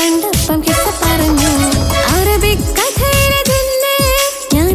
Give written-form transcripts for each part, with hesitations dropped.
കണ്ടപ്പം കിസ്സ പറഞ്ഞു അറബിക് കഥയിലെ ജിന്നെ ഞാൻ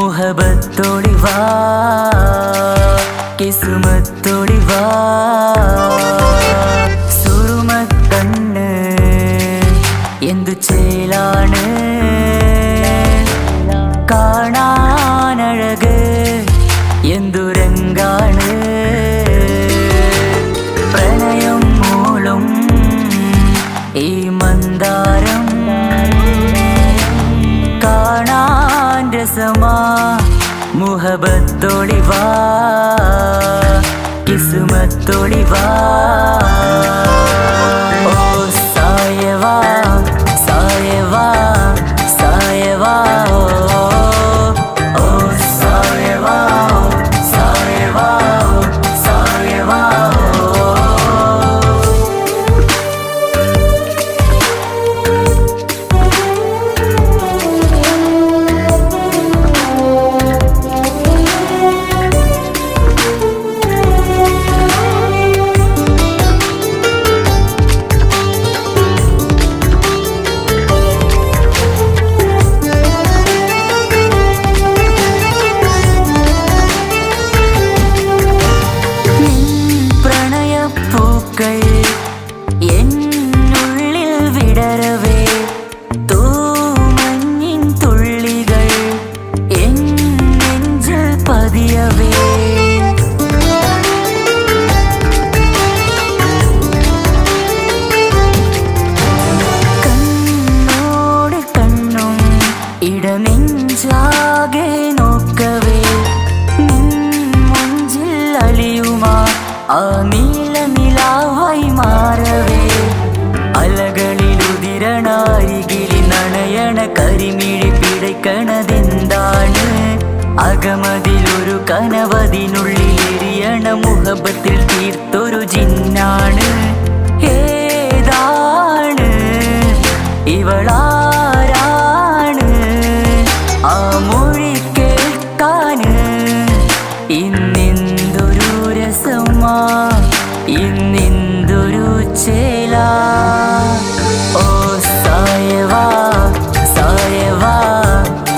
മുഹബത്തോടി വാ കിസ്മത്തോടി വാ സുറുമക്കണ്ണ് എന്തു ചേലാണ് കാണാനഴക് എന്തുരങ്കാണ് പ്രണയം മൂളും ഈ മന്ദാരം കാണാൻ രസമാ മുഹബത്തോടി വാ കിസ്മത്തോടി വാ ഓ സായവാ സായവാ സായവാ ഓ സായവാ സായവാ സായവാ എന്നുള്ളിൽ വിടരവേ തൂമഞ്ഞിൻ തുള്ളികൾ എൻ നെഞ്ചിൽ പതിയവേ കണ്ണോട് കണ്ണും ഇടനെഞ്ചാകെ നോക്കവേ മുഞ്ചിൽ അലിയുമാ ആ നീല നിലാവായി മാറവേ അലകളിലുതിരണാരികിലി നണയണ കരിമിഴി പിടയ്ക്കണതെന്താണ് അകമതിലൊരു കനവതിനുള്ളിൽ എരിയണ മുഹബത്തിൽ തീർത്തൊരു ജിന്നാണ് ഏതാണ് ഇവളാരാണ് ആ മൊഴി കേൾക്കാന് ഇന്നെന്തൊരു രസമാ ഇന്നെന്തൊരു ചേല ഓ സായവാ സായവാ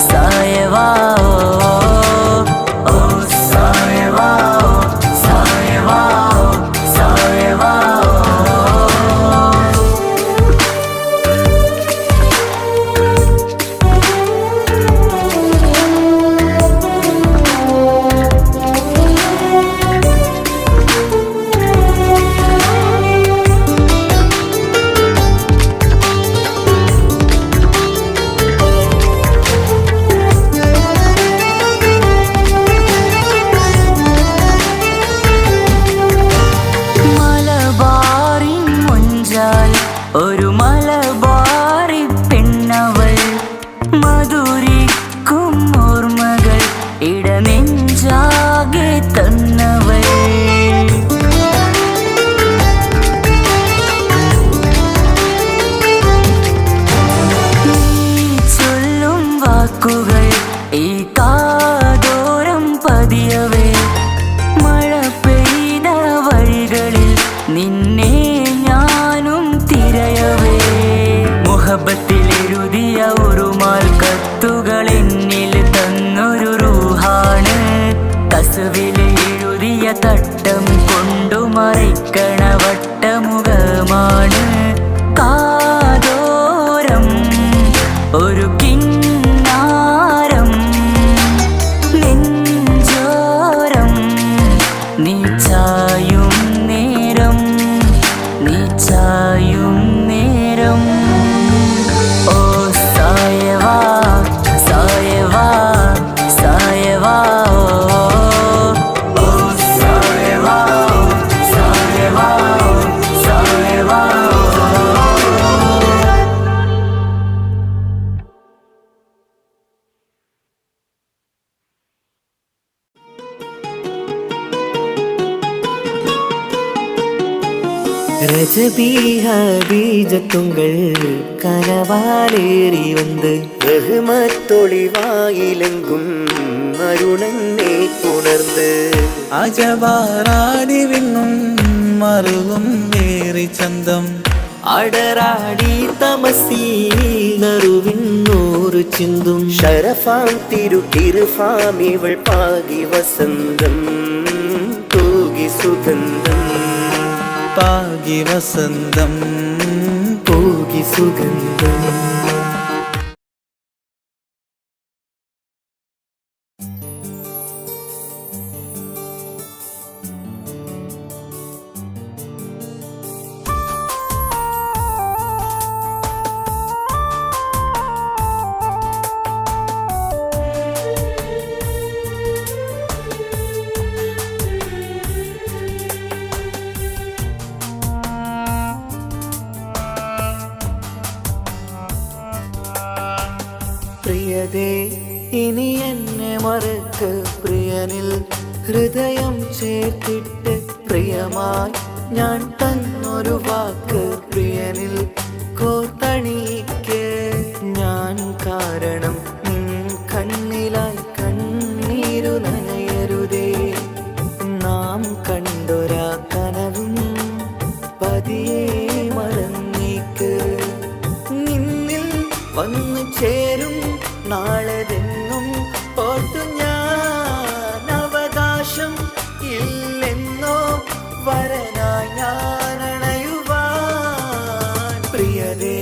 സായവാ ഓ സായവാ സായവാ സായവാ ഒരു മലബാറി പെണ്ണവൾ മധുരിക്കും ഓർമ്മകൾ ഇടനെഞ്ചാകെ തന്നവൾ നീ ചൊല്ലും വാക്കുകൾ ഈ കാതോരം പതിയവേ മഴ പെയ്ത വഴികളിൽ നിന്നെ മുഹബത്തിലെഴുതിയ ഒരുമാൽ കത്തുകൾ എന്നിൽ തന്നൊരു റൂഹാണ് കസുവിൽ എഴുതിയ തട്ടം കൊണ്ടു മറയ്ക്കണ വട്ടമുഖമാണ് കാതോരം ഒരു കിന്നാരം നെഞ്ചോരം നീ ചായും നേരം നീ ചായും നേരം ഓ സായവാ സായവാ സായവാ ഓ സായവാ സായവാ സായവാ ரஜபீஹ பீஜத்துங்கள் கனவாலேறி வந்து ரஹ்மத்தொளிவாயிலெங்கும் அருணனை உணர்ந்து അജവാറാടി വിണ്ണും മറുകും വേറി ചന്തം അടരാടി തമസീ നറുവിന്നൂർ ചോറ് ചിന്തും ഷറഫാം തിരുക്കിറുഫാം ഇവൾ പാകി വസന്തം തൂകി സുഗന്ധം പാകി വസന്തം തൂകി സുഗന്ധം. പ്രിയതേ ഇനി എന്നെ മറക്ക് പ്രിയനിൽ ഹൃദയം ചേർത്തിട്ട് പ്രിയമായി ഞാൻ തന്നൊരു വാക്ക് പ്രിയനിൽ കോർത്തണിക്ക് ഞാൻ കാരണം നിൻ കണ്ണിലായി കണ്ണീരു നനയരുതേ നാം കണ്ടൊരാ കനവും പതിയെ മറന്നേക്ക് നിന്നിൽ വന്നു ചേരും നാളെതെന്നും ഓർത്തു ഞാൻ അവകാശം ഇല്ലെന്നോ വരനായി ഞാൻ അണയുവാൻ പ്രിയതേ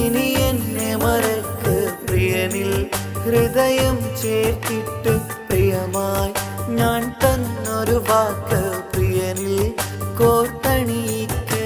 ഇനി എന്നെ മറക്ക് പ്രിയനിൽ ഹൃദയം ചേർത്തിട്ട് പ്രിയമായി ഞാൻ തന്നൊരു വാക്ക് പ്രിയനിൽ കോർത്തണിക്ക്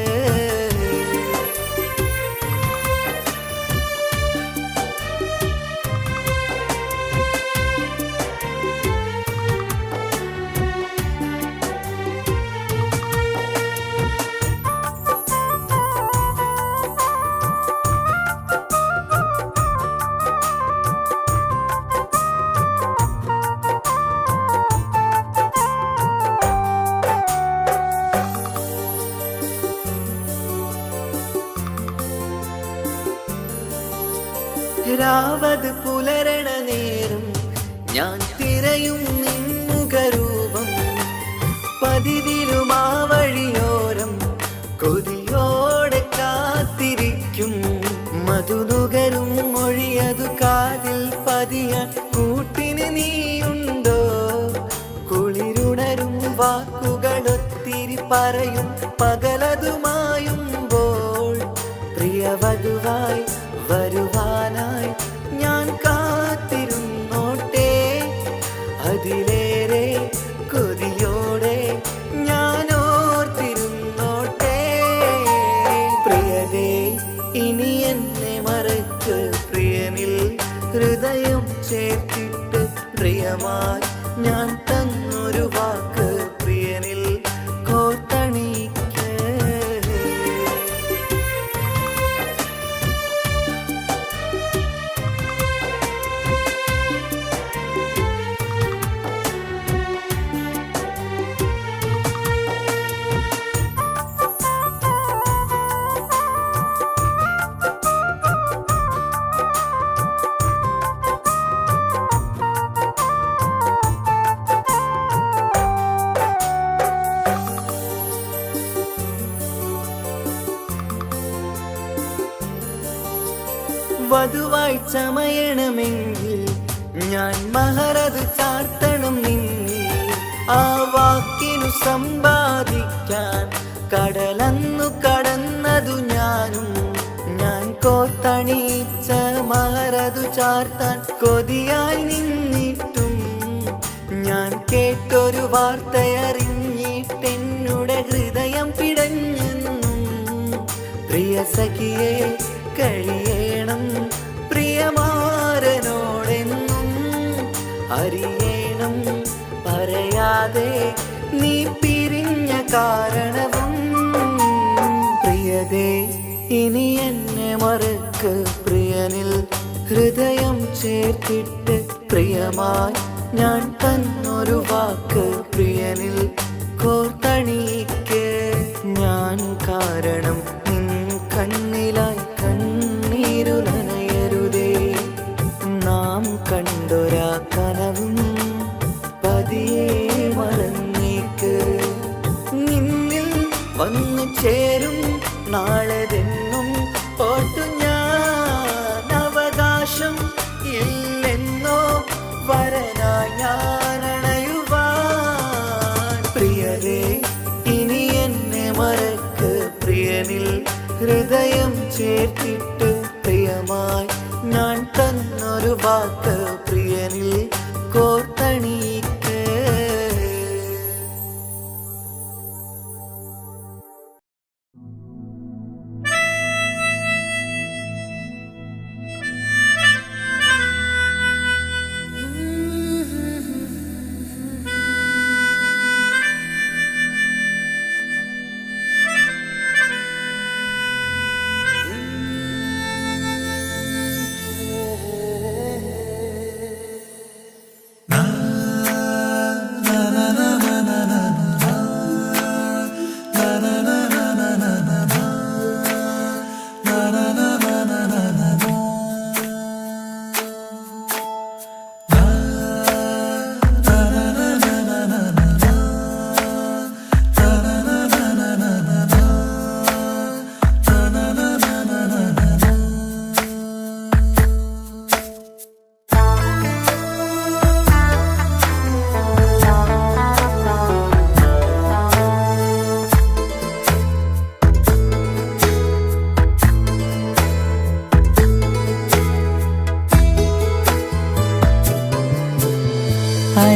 രാവത് പുലരണ നേരം ഞാൻ തിരയും നിൻമുഖരൂപം പതിവിലും ആ വഴിയോരം കൊതിയോടെ കാത്തിരിക്കും മധുനുകരും മൊഴിയതു കാതിൽ പതിയാൻ കൂട്ടിന് നീയുണ്ടോ കുളിരുണരും വാക്കുകളൊത്തിരി പറയും പകലതുമായുമ്പോൾ പ്രിയവധുവായി വരുവാനായി ഞാൻ കാത്തിരുന്നോട്ടെ അതിലേറെ കൊതിയോടെ ഞാൻ ഓർത്തിരുന്നോട്ടെ പ്രിയതേ ഇനി എന്നെ മറക്ക് പ്രിയനിൽ ഹൃദയം ചേർത്തിട്ട് പ്രിയമായി ഞാൻ തന്നൊരു വാക്ക് പ്രിയനിൽ കോർത്തണിക്ക് വധുവായി ചമയണമെങ്കിൽ ഞാൻ മഹറത് ചാർത്തണം നിന്നിൽ ആ വാക്കിനു സമ്പാദിക്കാൻ കടലന്നു കടന്നതു ഞാനും ഞാൻ കോർത്തണിച്ച മഹറതു ചാർത്താൻ കൊതിയായി നിന്നിട്ടും ഞാൻ കേട്ടൊരു വാർത്തയറിഞ്ഞിട്ടെന്നുടെ ഹൃദയം പിടഞ്ഞെന്നും പ്രിയ സഖിയെ കഴിയണം പ്രിയമാരനോടെന്നും അറിയണം പറയാതെ നീ പിരിഞ്ഞ കാരണവും പ്രിയതേ ഇനി എന്നെ മറക്ക് പ്രിയനിൽ ഹൃദയം ചേർത്തിട്ട് പ്രിയമായി ഞാൻ തന്നൊരു വാക്ക് പ്രിയനിൽ കോർത്തണിക്ക് ഞാൻ കാരണം നിൻ കണ്ണിലായി കണ്ണീരു നനയരുതേ നാം കണ്ടൊരാ കനവും പതിയെ മറന്നേക്ക് നിന്നിൽ വന്നു ചേരും നാളെതെന്നും ഓർത്തു ഞാൻ അവകാശം ഹൃദയം ചേർത്തിട്ട് പ്രിയമായി ഞാൻ തന്നൊരു വാക്ക് പ്രിയനിൽ കോർത്തണിക്ക്.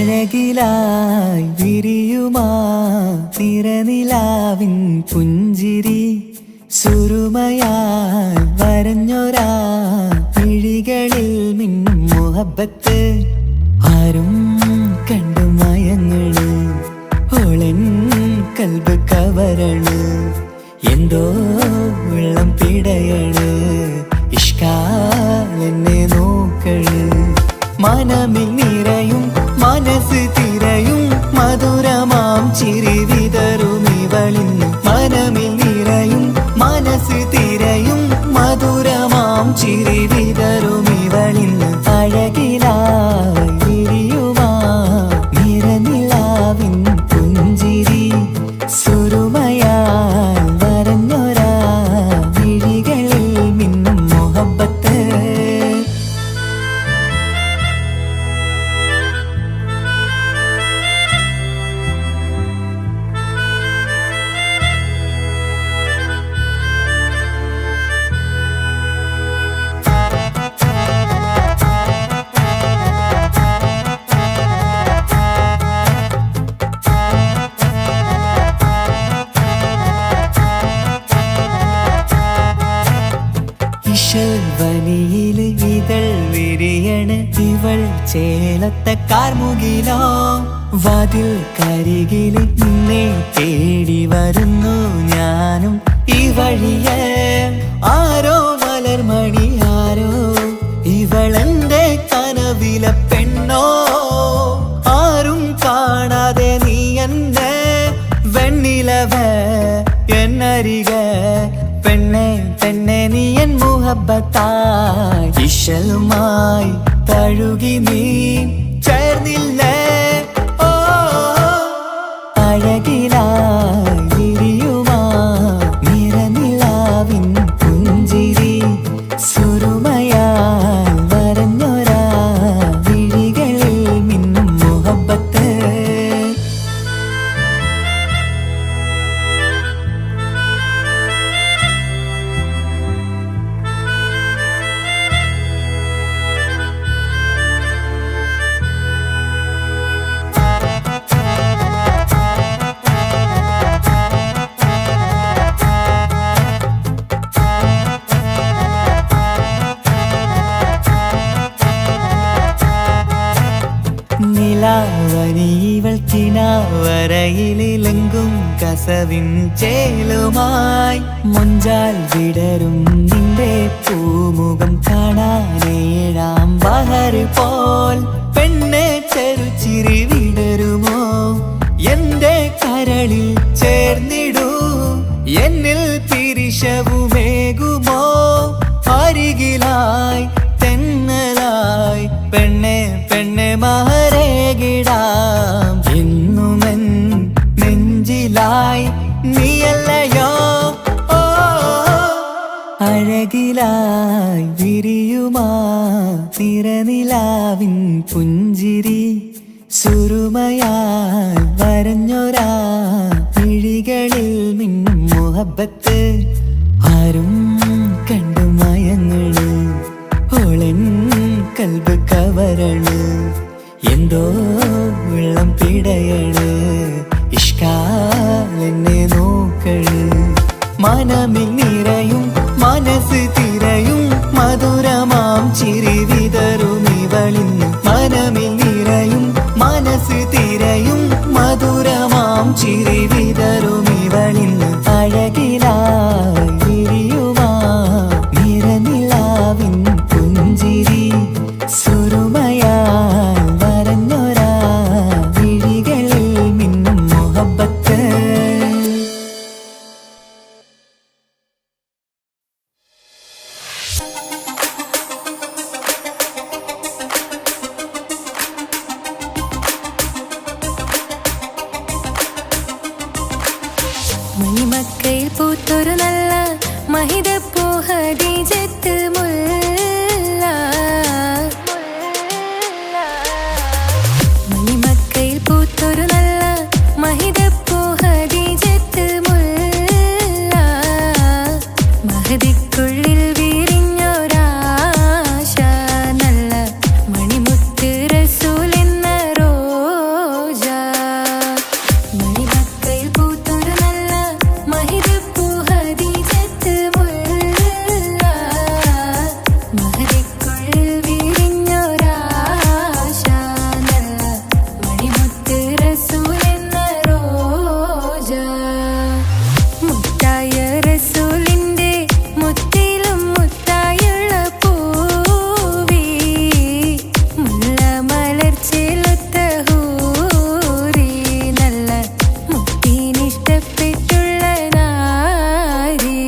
അഴകിലായി വിരിയുമാ തിരനിലാവിൻ പുഞ്ചിരി സുരുമയായി വരഞ്ഞൊരാ മിഴികളിൽ മിന്നും മുഹബത്ത് ആരും കണ്ടു മയങ്ങള് ഓളൻ കൽബ് കവരണ് എന്തോ വെള്ളം പിടയണ് ഇഷ്കാലെന്നെ നോക്കള് മനമിൽ നിറയും മനസ്സ് തിരയും മധുരമാം ചിരി വിതറും ഇവളിന്ന് മനമിൽ നിറയും മനസ്സ് തിരയും മധുരമാം ചിരി വിതറും ഇവളിന്ന് അഴകിലായി വിരിയുമാ നിറനിലാവിൻ പുഞ്ചിരി സുരുമയാൽ വരഞ്ഞൊരാ വിഴികളിൽ മിന്നും മുഹബത്ത്. വനിയിൽ ഇതൾ വിരിയണ് ഇവൾ ചേലത്തെ കാർമുകിലോ വാതിൽ കരികില് നിന്നെ തേടി വരുന്നു ഞാനും ഈ വഴിയെ ആരോ മലർമണി ആരോ ഇവളെന്റെ കനവിലെ പെണ്ണോ ആരും കാണാതെ നീ എന്നെ വെണ്ണിലവ എന്നരിക പെണ്ണെ പെണ്ണെ നീ എൻ മുഹബത്തായി ഇശലുമായി തഴുകി നീ ചേർന്നില്ലേ ഓ അഴകിലായി വിരിയുമാ നിറനിലാവിൻ പുഞ്ചിരി സുരുമയാൽ വരഞ്ഞൊരാ വിഴികളിൽ മിന്നും മുഹബത്ത്. നിലാവനിവൾ കിനാവരയിലെങ്കും കസവിൻ ചേലുമായി മുഞ്ചാൽ വിടരും നിന്റെ പൂമുഖം കാണാനേഴാം ബഹർ പോൽ പെണ്ണെ ചെറുചിരി വിടരുമോ എന്റെ കരളിൽ ചേർന്നിടൂ എന്നിൽ പിരിശവുമേകുമോ അരികിലായി തെന്നലായി പെണ്ണെ പെണ്ണെ മഹരേകിടാം എന്നുമെൻ നെഞ്ചിലായി നീയല്ലയോ ഓ അഴകിലായി വിരിയുമാ നിറനിലാവിൻ പുഞ്ചിരി സുരുമയാൽ വരഞ്ഞൊരാ മിഴികളിൽ മിന്നും മുഹബത്ത് ആരും കണ്ടു മയങ്ങള് ഓളൻ കൽബ് കവരണ് എന്തോ വെള്ളം പിടയണ് ഇഷ്കാലെന്നെ നോക്കള് മനമിൽ നിറയും മനസ്സ് തിരയും മധുരമാം ചിരി വിതറും ഇവളിന്ന് മനമിൽ നിറയും മനസ്സ് തിരയും മധുരമാം ചിരി വിതറും ഇവളിന്ന് അഴകിലായി വിരിയുമാ നിറനിലാവിൻ പുഞ്ചിരി സുറുമയാൽ വരഞ്ഞൊരാ വിഴികളിൽ മിന്നും മുഹബത്ത് മണിമക്കയിൽ പൂത്തൊരു നല്ല മഹിതപ്പൂ ഹദീജത്ത് മുല്ല മണിമക്കയിൽ പൂത്തൊരു നല്ല മഹിതപ്പൂ ഹദീജത്ത് മുല്ല മഹദിക്കുള്ളിൽ വിരിഞ്ഞൊരാശ നല്ല മണിമുത്ത് റസൂൽ എന്ന റോജ മണിമക്കയിൽ പൂത്തൊരു നല്ല മഹിതപ്പൂ ഹദീജത്ത് മുല്ല മഹദിക്കുള്ളിൽ വിരിഞ്ഞൊരാശ നല്ല മണിമുത്ത് റസൂൽ എന്ന റോജ മുത്തായ റസൂലിന്റെ മുത്തിലും മുത്തായുള്ള പൂവി മുല്ല മലർച്ചെലുത്ത ഹൂറി നല്ല മുത്തിനിഷ്ടപ്പെട്ടുള്ള നാരി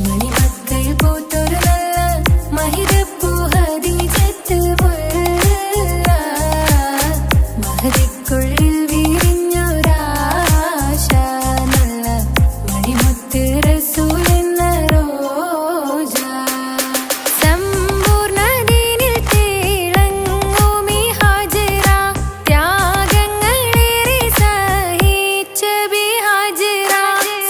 മണിമക്കയിൽ പൂത്തൊരു നല്ല മഹിതപ്പൂ ഹദീജത്ത് മുല്ല മഹദിക്കുള്ളിൽ വിരിഞ്ഞൊരാശ നല്ല മണിമുത്ത് റസൂൽ എന്ന റോജ സമ്പൂർണ്ണദീനിൽ തിളങ്ങുമീ ഹാജറ ത്യാഗങ്ങളേറെ സഹിച്ച ബിഹാജറ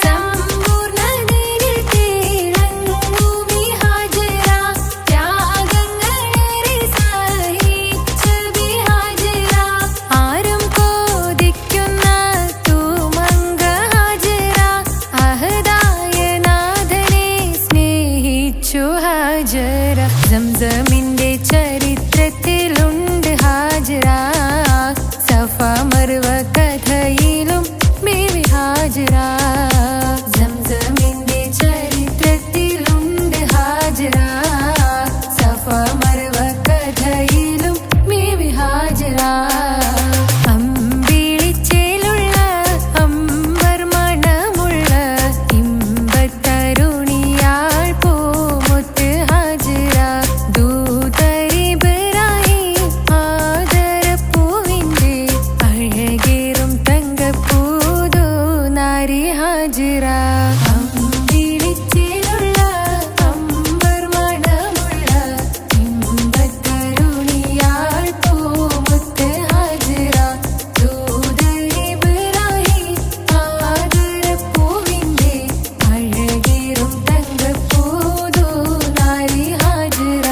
സമ്പൂർണ്ണദീനിൽ തിളങ്ങുമീ ഹാജറ ത്യാഗങ്ങളേറെ സഹിച്ച ബിഹാജറ ആരും കോതിക്കുന്ന തൂമങ്ക ഹാജറ അഹദായ നാഥനെ സ്നേഹിച്ചു ഹാജറ സംസമിന്റെ ചരിത്രത്തിലുണ്ട് ഹാജറ സഫ മർവ കഥയിലും ബീവി ഹാജറ സംസമിന്റെ ചരിത്രത്തിലുണ്ട് ഹാജറ സഫ മർവ കഥയിലും ബീവി ഹാജറ അമ്പിളിച്ചേലുള്ള അമ്പർ മണമുള്ള ഇമ്പത്തരുണിയാൾ പൂമുത്ത് ഹാജറ ദൂതരിബ്രാഹിം ആദരപ്പൂവിന്റെ അഴകേറും തങ്കപ്പൂതോ നാരി ഹാജറ അമ്പിളിച്ചേലുള്ള അമ്പർ മണമുള്ള ഇമ്പത്തരുണിയാൾ പൂമുത്ത് ഹാജറ ദൂതരിബ്രാഹിം ആദരപ്പൂവിന്റെ അഴകേറും തങ്കപ്പൂതോ നാരി ഹാജറ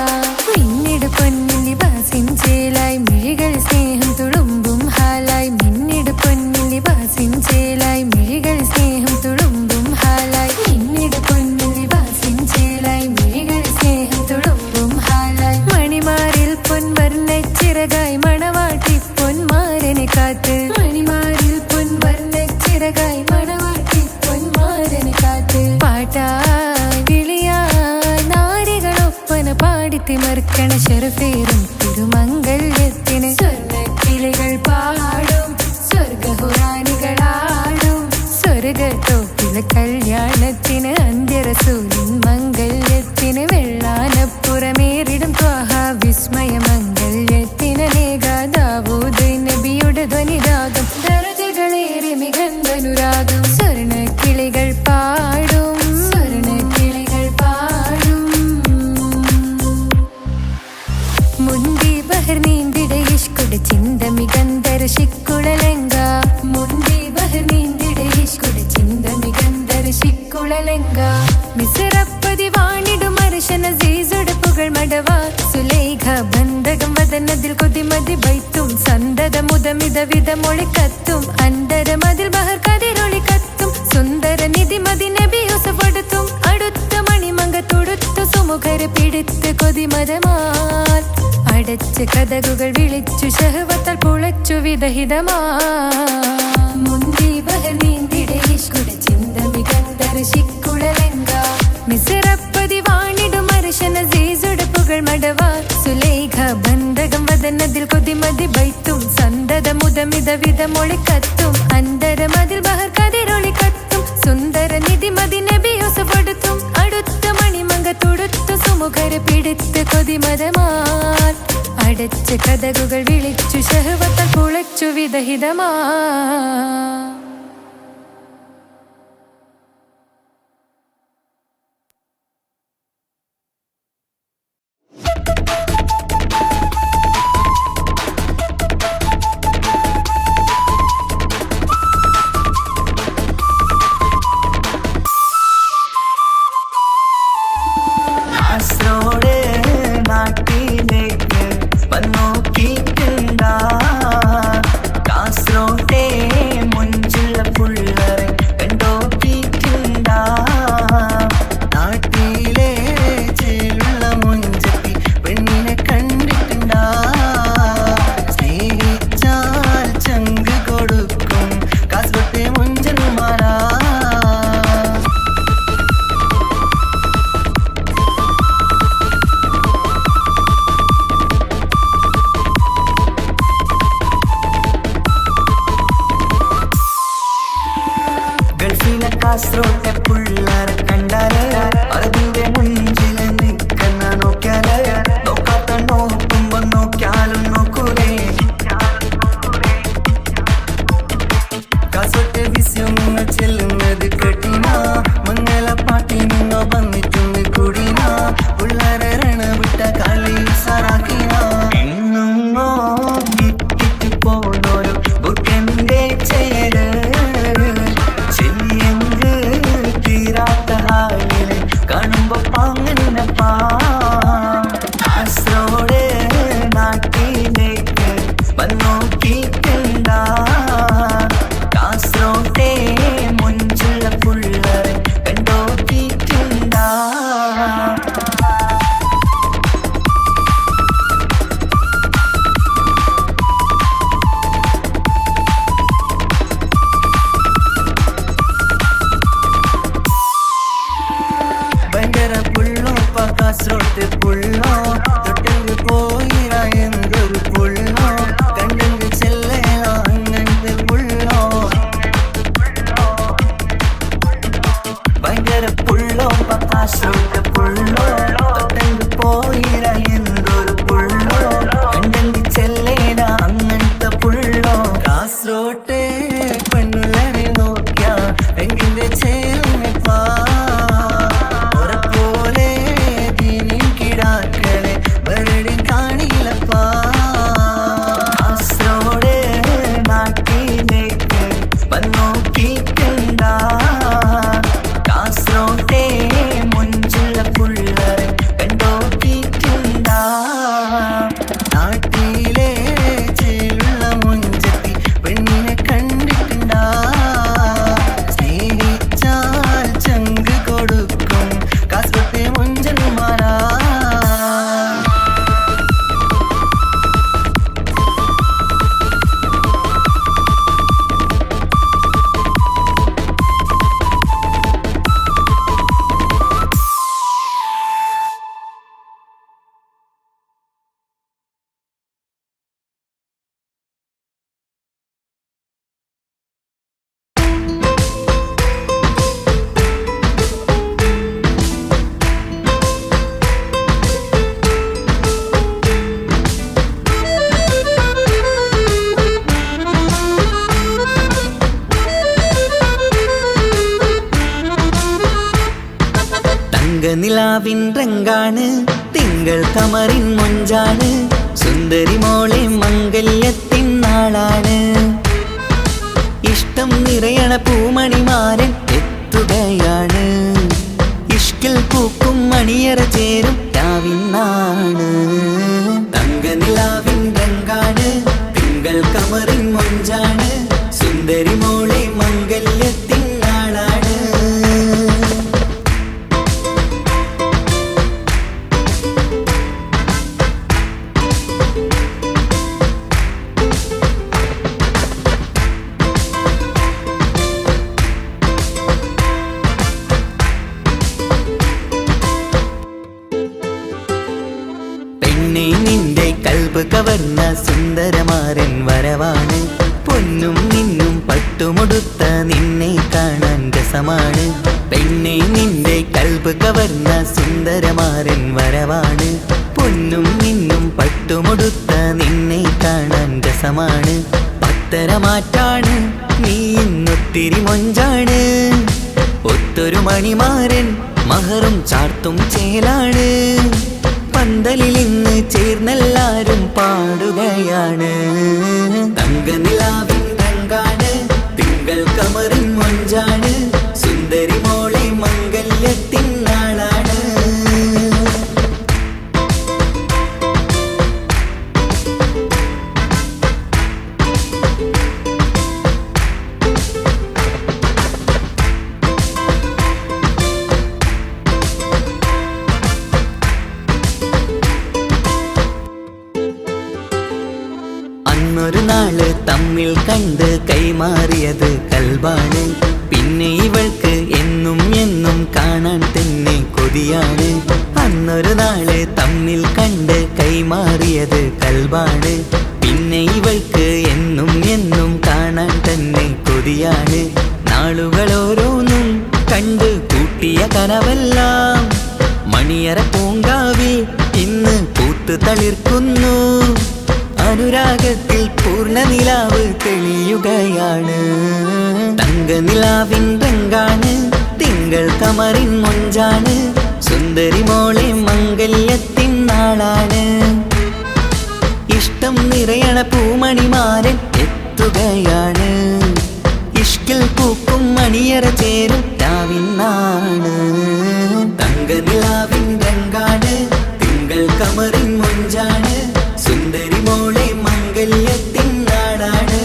മിന്നിട് പൊന്നിൽ ലിബാസിൻ ചേലായി മിഴികൾ സ്നേഹം തുളുമ്പും ഹാലായി മിന്നിട് പൊന്നിൽ ലിബാസിൻ ചേലായി മിഴികൾ സ്നേഹം തുളുമ്പും ഹാലായി മിന്നിട് പൊന്നിൽ ലിബാസിൻ ചേലായി മിഴികൾ സ്നേഹം തുളുമ്പും ഹാലായി മണിമാരിൽ പൊൻവർണ്ണച്ചിറകായി മണവാട്ടി പൊന്മാരനെ കാത്ത് മണിമാരിൽ പൊൻവർണ്ണച്ചിറകായി മണവാട്ടി പൊന്മാരനെ കാത്ത് പാട്ടായി വിളിയായി നാരികളൊപ്പന പാടിത്തിമർക്കണ ശരഫേറും തിരുമംഗല്യത്തിന് സ്വർണ്ണക്കിളികൾ പാടും സ്വർഗഹുറാനികളാടും സ്വർഗത്തോപ്പില കല്യാണത്തിന് അന്ത്യറസൂലിൻ മംഗല്യത്തിന് വെള്ളാനപ്പുറമേറിടും ത്വാഹ വിസ്മയ മംഗല്യത്തിന് നേകാദാവൂദ് നബിയുടെ ധ്വനിരാഗം ദരജകളേറെ മികന്ധനുരാഗം സ്വർണ്ണക്കിളികൾ പാടും സ്വർണ്ണക്കിളികൾ പാടും മുന്തി ബഹർ നീന്തിട ഇഷ്കുട ചിന്ത മികന്ധര ശിക്കുളലങ്ക മുന്തി ബഹർ നീന്തിട ഇഷ്കുട ചിന്ത മികന്ധര ശിക്കുളലങ്ക മിസറപ്പതി വാണിടും അർശന സീസുടെ പുകൾ മടവ സുലേഖ ബന്ധകം വദനതിൽ കൊതിമതി ബൈത്തും സന്തത മുതമിത വിധമൊളി കത്തും അന്തരമതിൽ ബഹർ കതിരൊളി കത്തും സുന്ദര നിധി മതി നബി യൂസഫ് അടുത്തും അടുത്ത മണിമങ്ക തൊടുത്തു സുമുഖരെ പിടിത്ത് കൊതിമതമാൽ അടച്ച് കഥകുകൾ വിളിച്ചു ശഹവത്താൽ പുളച്ചു വിദഹിതമാ മുന്തി ബഹർ നീന്തിടെ ഇഷ്കുടെ ചിന്ത മികന്തര ശിക്കുളലെങ്ക മിസറപ്പതി വാണിടും അർശന സീസുടെ പുകൾ മടവ സുലേഖ ബന്ധകം വദനതിൽ കൊതിമതി ബൈത്തും സന്തത മുതമിത വിധമൊളി കത്തും അന്തരമതിൽ ബഹർ കതിരൊളി കത്തും സുന്ദര നിധി മതി നബി യൂസഫ് അടുത്തും അടുത്ത മണിമങ്ക തൊടുത്തു സുമുഖരെ പിടിത്ത് കൊതിമതമാൽ അടച്ച് കഥകുകൾ വിളിച്ചു ശഹവത്താൽ പുളച്ചു വിദഹിതമാ കാസർഗോഡ് നാട്ടിലേക്ക് വന്നോക്കിട്ടുണ്ടാ കാസർഗോട്ടെ മുഞ്ചുള്ള പുള്ളറെ കണ്ടോക്കിട്ടുണ്ടാ നാട്ടിലെ ചേലുള്ള മുഞ്ചത്തി പെണ്ണിനെ കണ്ടിട്ടുണ്ടാ സ്നേഹിച്ചാൽ ചങ്ക് കൊടുക്കും കാസർഗോട്ടെ മുഞ്ചന്മാരാ ഗൾഫിലെ കാസർഗോട്ടെ പുള്ളാരെ കണ്ടാല് അതിന്റെ മുഞ്ചിൽ നിൽക്കുന്ന നോക്കിയാല് നോക്കാത്ത നോക്കുമ്പോ നോക്കിയാലും നോക്കൂലേ കാസർഗോട്ടെ വിസ്യം നിങ്ങൾ ചെല്ലുന്നത് കെട്ടിന മംഗല പാട്ടിൽ നിന്നോ വന്നിട്ടുണ്ട് കുടിന പുള്ളാരെ രണവിട്ട കളി സാറാക്കിന എങ്ങോ കിട്ടിട്ട് പോണോരോ ബുക്കന്റെ ചേര് കാണുമ്പോ പാങ്ങനപ്പാ കാസർഗോഡ് നാട്ടിലേക്ക് വന്നോക്കിട്ടുണ്ടാ കാസർഗോട്ടെ മുഞ്ചുള്ള പുള്ളറെ കണ്ടോക്കിട്ടുണ്ടാ ഭയങ്കര പുള്ളോ കാസർഗോട്ട് പുള്ളോ തൊട്ടെങ്കിൽ പോയിര എന്തൊരു പുള്ളോ കണ്ടെങ്കിൽ ചെല്ലേലോ അങ്ങനത്തെ പുള്ളോ ഭയങ്കര പുള്ളോ കാസർഗോട്ട് പുള്ളോ തൊട്ടെങ്കിൽ പോയിര എന്തൊരു പുള്ളോ കണ്ടെങ്കിൽ ചെല്ലേല അങ്ങനത്തെ പുള്ളോ കാസർഗോട്ടെ പെണ്ണുള്ളവരെ നോക്കിയ എങ്കിന്റെ ചേർന്നിപ്പാ കാസർഗോഡ് നാട്ടിലേക്ക് വന്നോക്കിട്ടുണ്ടാ കാസർഗോട്ടെ മുഞ്ചുള്ള പുള്ളറെ കണ്ടോക്കിട്ടുണ്ടാ നാട്ടിലെ ചേലുള്ള മുഞ്ചത്തി പെണ്ണിനെ കണ്ടിട്ടുണ്ടാ സ്നേഹിച്ചാൽ ചങ്ക് കൊടുക്കും കാസർഗോട്ടെ മുഞ്ചന്മാരാ നിലാവിൻ രംഗാണ് തിങ്കൾ കമറിൻ മൊഞ്ചാണ് സുന്ദരി മോളെ മംഗല്യത്തിൻ നാളാണ് ഇഷ്ടം നിറയണ പൂമണിമാരൻ എത്തുകയാണ് മണിയറ ചേരും രാവിനാണ്. തങ്കനിലാവിൻ രംഗാണ്, തിങ്കൾ കമറിൻ മൊഞ്ചാണ്, സുന്ദരി മോളെ മംഗല്യത്തിൻ നാളാണ്. പെണ്ണെ നിന്റെ കൽബ് കവർന്ന സുന്ദരമാരൻ വരവാണ്. പൊന്നും നിന്നും പട്ടുമുടുത്ത നിന്നെ കാണാൻ രസമാണ്. പെണ്ണെ നിന്റെ കൽബ് കവർന്ന സുന്ദരമാരൻ വരവാണ്. പൊന്നും നിന്നും പട്ടുമുടുത്ത നിന്നെ കാണാൻ രസമാണ്. പത്തരമാറ്റാണ് നീ ഇന്നൊത്തിരി മൊഞ്ചാണ്. ഒത്തൊരു മണിമാരൻ മഹറും ചാർത്തും ചേലാണ്. പന്തലിൽ ഇന്ന് ചേർന്നെല്ലാരും പാടുകയാണ്. തങ്കനിലാവിൻ രംഗാണ്, തിങ്കൾ കമറിൻ മൊഞ്ചാണ്, സുന്ദരി മോളെ മംഗല്യത്തിൻ നാളാണ്. അന്നൊരു നാള് തമ്മിൽ കണ്ട് കൈമാറിയത് കൽബാണ്. പിന്നെ ഇവൾക്ക് എന്നും എന്നും കാണാൻ തന്നെ കൊതിയാണ്. അന്നൊരു നാള് തമ്മിൽ കണ്ട് കൈമാറിയത് കൽബാണ്. പിന്നെ ഇവൾക്ക് എന്നും എന്നും കാണാൻ തന്നെ കൊതിയാണ്. നാളുകൾ ഓരോന്നും കണ്ട് കൂട്ടിയ കനവെല്ലാം മണിയറ പൂങ്കാവിൽ ഇന്ന് പൂത്തു തളിർക്കുന്നു. അനുരാഗത്തിൽ പൂർണ്ണ നിലാവ് തെളിയുകയാണ്. തങ്കനിലാവിൻ രംഗാണ്, തിങ്കൾ കമറിൻ മൊഞ്ചാണ്, സുന്ദരി മോളെ മംഗല്യത്തിൻ നാളാണ്. ഇഷ്ടം നിറയണ പൂമണിമാരൻ എത്തുകയാണ്. ഇഷ്കിൽ പൂക്കും മണിയറ ചേരും രാവിനാണ്. തങ്കനിലാവിൻ രംഗാണ്, തിങ്കൾ കമറിൻ മൊഞ്ചാണ്, സുന്ദരി മോളെ മംഗല്യത്തിൻ നാടാണ്.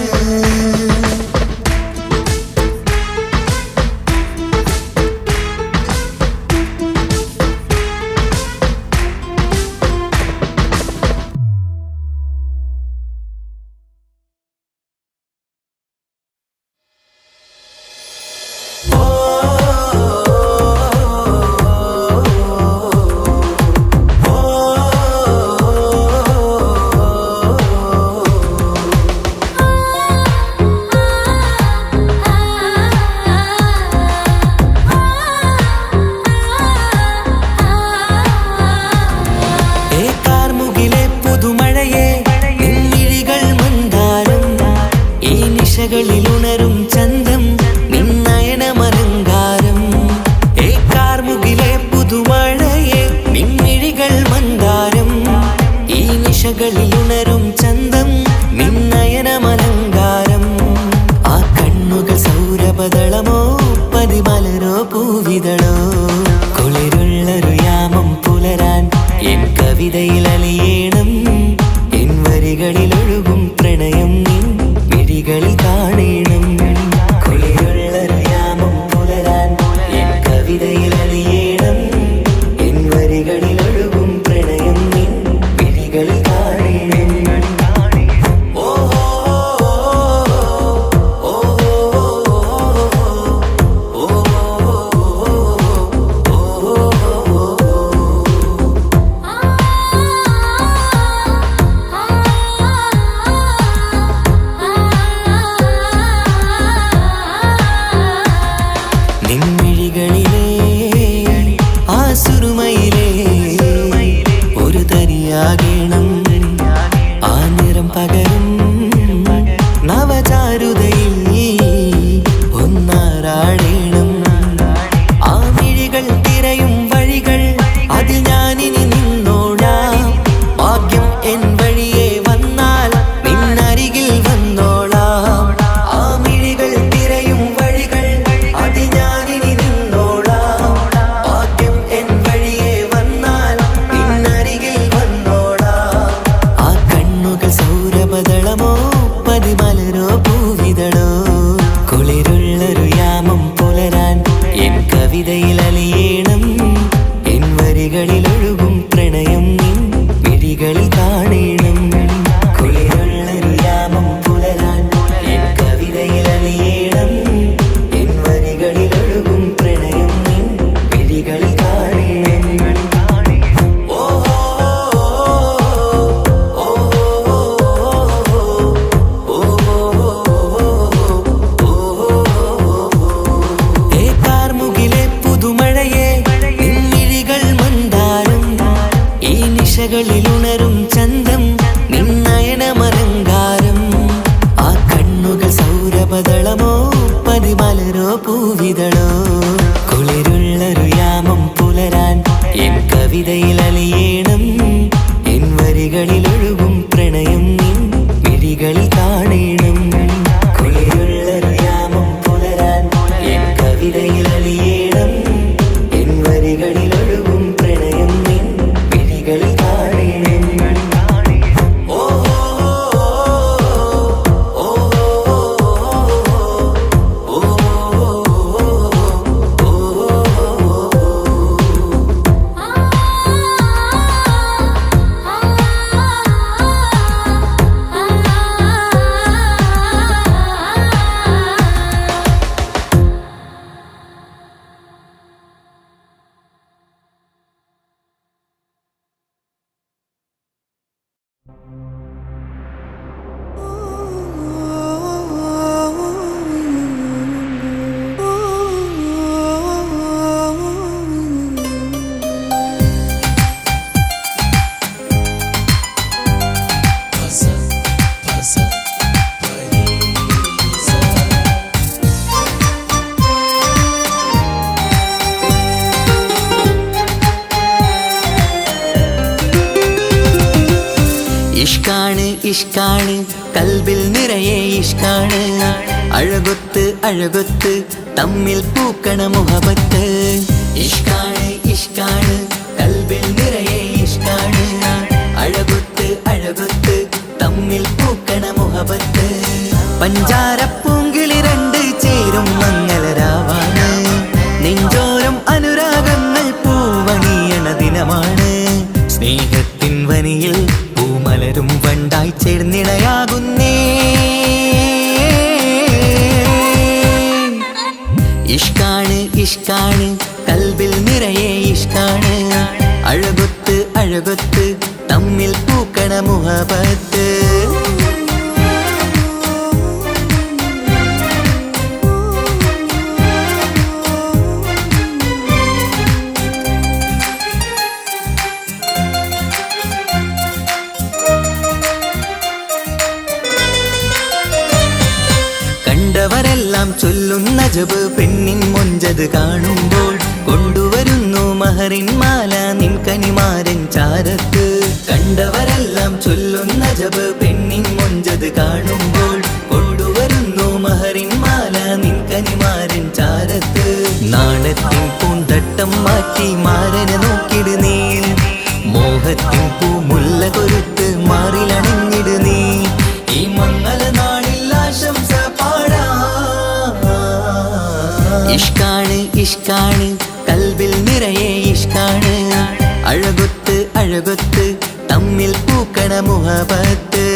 ിലുണരും ചന്തം നിന്നയനമലങ്കാരം. ഏ കാർമുകിലെ പുതുമഴയെ നിൻമിഴികൾ മന്ദാരം. ഈ നിശകളിലുണരും ചന്തം നിന്നയനമലങ്കാരം. ആ കണ്ണുകൾ സൗരഭദളമോ പതിമലരോ പൂവിതളോ. കുളിരുള്ളൊരു യാമം പുലരാൻ എൻ കവിതയിൽ അലിയേണം. എൻ വരികളിലൊഴുകും പ്രണയം നിൻ മിഴികളിൽ കാണണം. കുളിരുള്ളൊരു യാമം പുലരാൻ എൻ കവിതയിൽ അലിയേണം. എൻ വരികളിലൊഴുകും പ്രണയം നിൻ മിഴികളിൽ കാണണം. ഓഹോ ആ കവിതയിൽ അലിയണം എൻ വരികളിലൊഴുകും പ്രണയം നിൻ മിഴികളിൽ കാണണം കുളിരുള്ളൊരു യാമം പുലരാൻ എൻ കവിതയിൽ അലിയണം എൻ വരികളിലൊഴുകും പ്രണയം നിൻ മിഴികളിൽ കാണണം ിലുണരും ചന്തം നിന്നയനമലങ്കാരം ആ കണ്ണുകൾ സൗരഭദളമോ പതിമലരോ പൂവിതളോ കുളിരുള്ളൊരു യാമം പുലരാൻ എൻ കവിതയിൽ അലിയണം എൻ വരികളിലൊഴുകും പ്രണയം നിൻ മിഴികളിൽ കാണണം കുളിരുള്ളൊരു യാമം പുലരാൻ എൻ കവിതയിൽ അലിയണം എൻ വരികളിലൊഴുകും പ്രണയം നിൻ മിഴികളിൽ ഇഷ്കാണ് കൽബിൽ നിറയെ ഇഷ്കാണ് അഴകൊത്ത് അഴകൊത്ത് തമ്മിൽ പൂക്കണ മുഹബത്ത് ഇഷ്കാണ് കൽബിൽ നിറയെ ഇഷ്കാണ് അഴകൊത്ത് അഴകൊത്ത് തമ്മിൽ പൂക്കണ മുഹബത്ത് പഞ്ചാരപ്പൂങ്കിളി രണ്ട് ചേരും മംഗളരാവാണ് നെഞ്ചോരം അനുരാഗങ്ങൾ പൂവണിയണ ദിനമാണ് സ്നേഹത്തിൻ വനിയിൽ പൂമലരും വണ്ടായി ചേർന്നിണയാകുന്നേ ഇഷ്കാണ് കൽബിൽ നിറയെ ഇഷ്കാണ് അഴകൊത്ത് അഴകൊത്ത് തമ്മിൽ പൂക്കണ മുഹബത്ത് കണ്ടവരെല്ലാം ചൊല്ലുന്ന ജബ് പെണ്ണിൻ മൊഞ്ചത് കാണുമ്പോൾ കൊണ്ടുവരുന്നു മഹറിൻ മാല നിൻ കനിമാരൻ ചാരത്ത് കണ്ടവരെല്ലാം ചൊല്ലുന്ന ജബ് പെണ്ണിൻ മൊഞ്ചത് കാണുമ്പോൾ കൊണ്ടുവരുന്നു മഹറിൻ മാല നിൻ കനിമാരൻ ചാരത്ത് നാണത്തിൻ പൂന്തട്ടം മാറ്റി മാരനെ നോക്കിട് നീ മോഹത്തിൻ പൂമുല്ല കൊരുത്ത് മാറിലണിഞ്ഞിട് നീ ഈ മംഗള നാളിൽ ആശംസ പാടാ ഇഷ്കാണ് കൽബിൽ നിറയെ ഇഷ്കാണ് അഴകൊത്ത് അഴകൊത്ത് തമ്മിൽ പൂക്കണ മുഹബത്ത്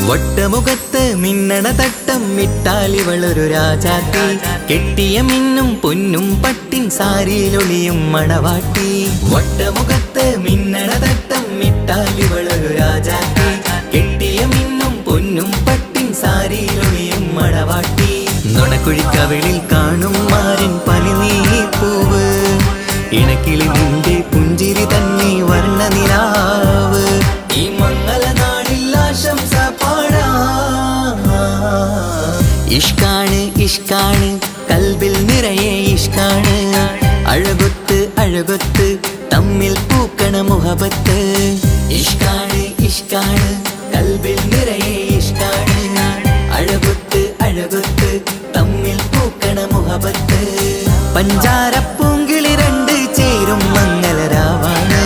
വട്ടമുഖത്ത് മിന്നണ തട്ടം ഇട്ടാലിവളൊരു രാജാത്തി കെട്ടിയ മിന്നും പൊന്നും പട്ടിൻ സാരിയിലൊളിയും മണവാട്ടി വട്ടമുഖത്ത് മിന്നണ തട്ടം ഇട്ടാലിവളൊരു രാജാത്തി കെട്ടിയ മിന്നും പൊന്നും പട്ടിൻ സാരിയിലൊളിയും മണവാട്ടി നുണക്കുഴിക്കവിളിൽ കാണും മാരൻ പനിനീർപ്പൂവ് ഇണക്കിളി നിന്റെ പുഞ്ചിരി തന്നെ വർണ്ണനിലാവ് ഈ മംഗള നാളിൽ ആശംസ പാടാ ഇഷ്കാണ് കൽബിൽ നിറയെ ഇഷ്കാണ് അഴകൊത്ത് അഴകൊത്ത് തമ്മിൽ പൂക്കണ മുഹബത്ത് ഇഷ്കാണ് കൽബിൽ നിറയെ ഇഷ്കാണ് അഴകൊത്ത് അഴകൊത്ത് തമ്മിൽ പൂക്കണ പഞ്ചാരപ്പൂങ്കിളി രണ്ട് ചേരും മംഗലരാവാണ്.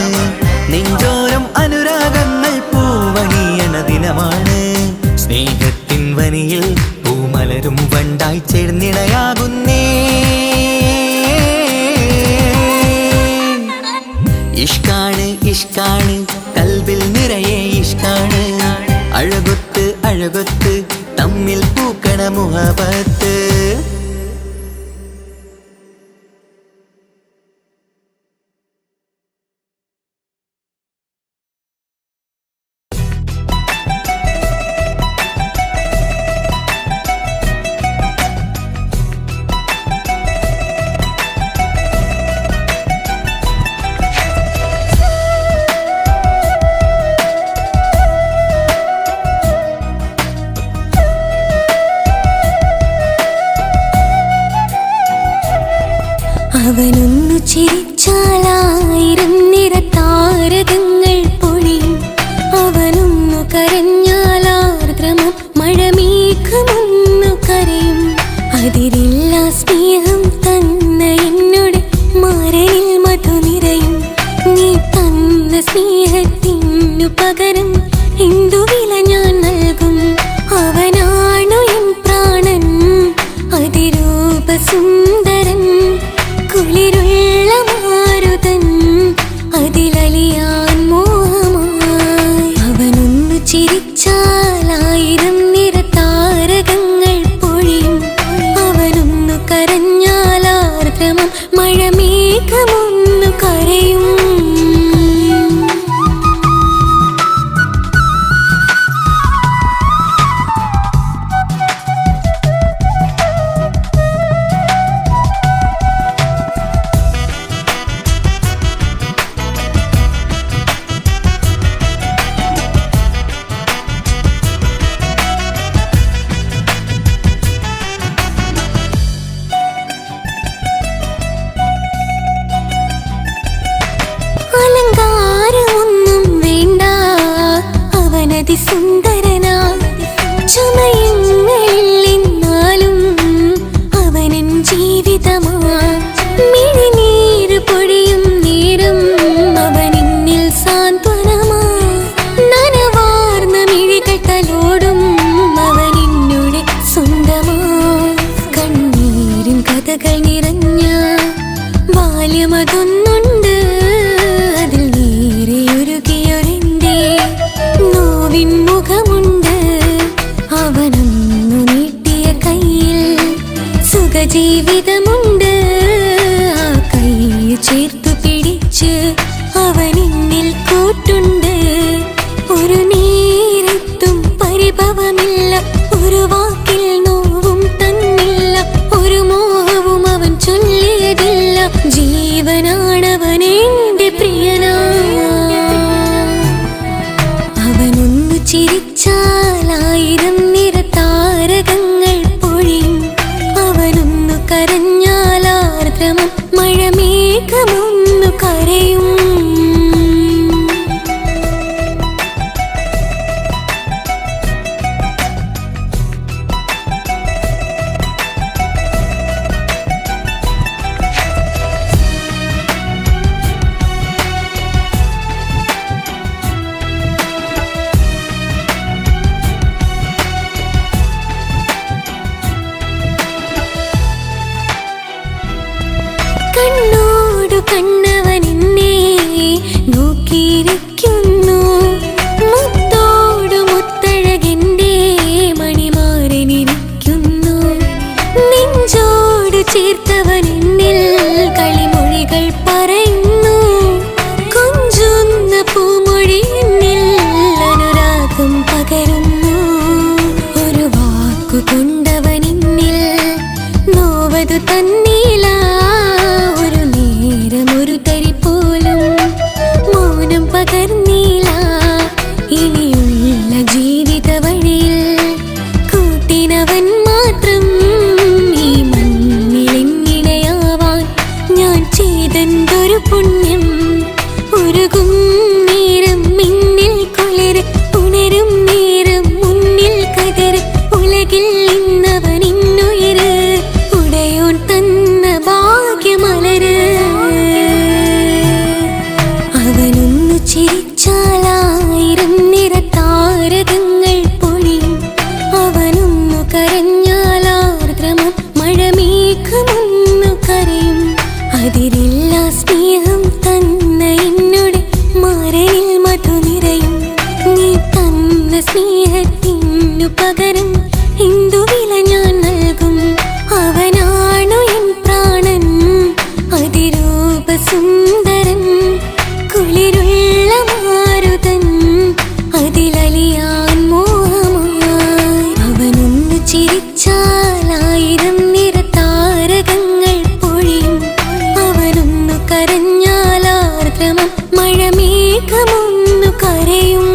നെഞ്ചോരം അനുരാഗങ്ങൾ പൂവണിയണ ദിനമാണ്. സ്നേഹത്തിൻ വനിയിൽ പൂമലരും വണ്ടായി ചേർന്നിണയാകുന്നേ. ഇഷ്കാണ് ഇഷ്കാണ് കൽബിൽ നിറയെ ഇഷ്കാണ്. അഴകൊത്ത് അഴകൊത്ത് തമ്മിൽ പൂക്കണ മുഹബത്ത്. അവനൊന്നു ചിരിച്ചാലായിരം നിറത്താരകങ്ങൾ പൊഴിയും. അവനൊന്നു കരഞ്ഞാലാർദ്രമം മഴമേഘമൊന്നു കരയും. അതിരില്ല സ്നേഹം തന്ന എന്നോട് മാരനിൽ മധു നിറയും. നീ തന്ന സ്നേഹത്തിനു പകരം എന്തു വില ഞാൻ നൽകും. അവനാണു എൻ പ്രാണൻ അതിരൂപ സുന്ദരൻ. കുളിരുള്ള മാരുതൻ അതിലലിയാൻ മോഹമായി. അവനൊന്നു ചിരിച്ചാലായിരം നിറതാരകങ്ങൾ പൊഴിയും. അവനൊന്നു കരഞ്ഞാലാർദ്രമം മഴമേഘമൊന്നു കരയും. അലങ്കാരമൊന്നും വേണ്ട അവനതിസുന്ദരനാ. ചമയങ്ങളിൽ എന്നാലും അവനൻ ജീവിതമാ. മിഴിനീര് പൊഴിയും നേരം അവനെന്നിൽ സാന്ത്വനമാ. നനവാർന്ന മിഴികൾ തലോടും അവനെന്നോട് സ്വന്തമാ. കണ്ണീരും കഥകൾ നിറഞ്ഞ ബാല്യമതൊന്നുണ്ട്. അതിൽ നീരെയൊരുകിയൊരെന്റെ നോവിൻ മുഖമുണ്ട്. അവനൊന്നു നീട്ടിയ കയ്യിൽ സുഖജീവിതമുണ്ട്. ആ കൈ ചേർത്തു പിടിച്ച് അവനെന്നിൽ കൂട്ടുണ്ട്. ഒരു നേരത്തും പരിഭവമില്ല. ഒരു വാക്കിൽ നോവും തന്നില്ല. ഒരു മോഹവും അവൻ ചൊല്ലിയതില്ല. ജീവനാണവനെന്റെ പ്രിയനാ. അവനൊന്നു ചിരിച്ചാലായിരം നിറതാരകങ്ങൾ പൊഴിയും. അവനൊന്നു കരഞ്ഞാലാർദ്രമം മഴമേഘമൊന്നു കരയും. കണ്ണോടു കണ്ണവനെന്നെ നോക്കിയിരിക്കുന്നു. മുത്തോടു മുത്തഴകെന്റെ മണിമാരനിരിക്കുന്നു. നെഞ്ചോടു ചേർത്തവനെന്നിൽ കളിമൊഴികൾ പറയുന്നു. കൊഞ്ചുന്ന പൂമൊഴി എന്നിൽ അനുരാഗം പകരുന്നു. ഒരു വാക്കു കൊണ്ടവനെന്നിൽ നോവതു തന്നില്ല. ഒരു നേരമൊരു തരി പോലും മൗനം പകർന്നില്ല. ഇനിയുള്ള ജീവിത വഴിയിൽ കൂട്ടിനവൻ മാത്രം. ഈ മണ്ണിലെങ്ങിനെയാവാൻ ഞാൻ ചെയ്തെന്തൊരു പുണ്യം. ഉരുകും നേരം മിന്നിൽ കുളിര്. ഉണരും നേരം മുന്നിൽ കതിര്. ഉലകിൽ ഇന്നവൻ ഇന്നുയിര്. ഉടയോൻ തന്ന മേഘമൊന്നു കരയും. അതിരില്ല സ്നേഹം തന്ന എന്നോട് മാരനിൽ മധു നിറയും. നീ തന്ന സ്നേഹത്തിനു പകരം എന്തു വില ഞാൻ നൽകും? അവനാണു എൻ പ്രാണൻ, അതിരൂപ സുന്ദരൻ, കുളിരുള്ള മാരുതൻ, അതിലലിയാൻ മോഹമായി. അവനൊന്നു ചിരിച്ചാൽ 1000 നിറതാരകങ്ങൾ പൊഴിയും. അവനൊന്നു കരഞ്ഞാൽ ആർദ്രമം മഴമേഘമൊന്നു കരയും.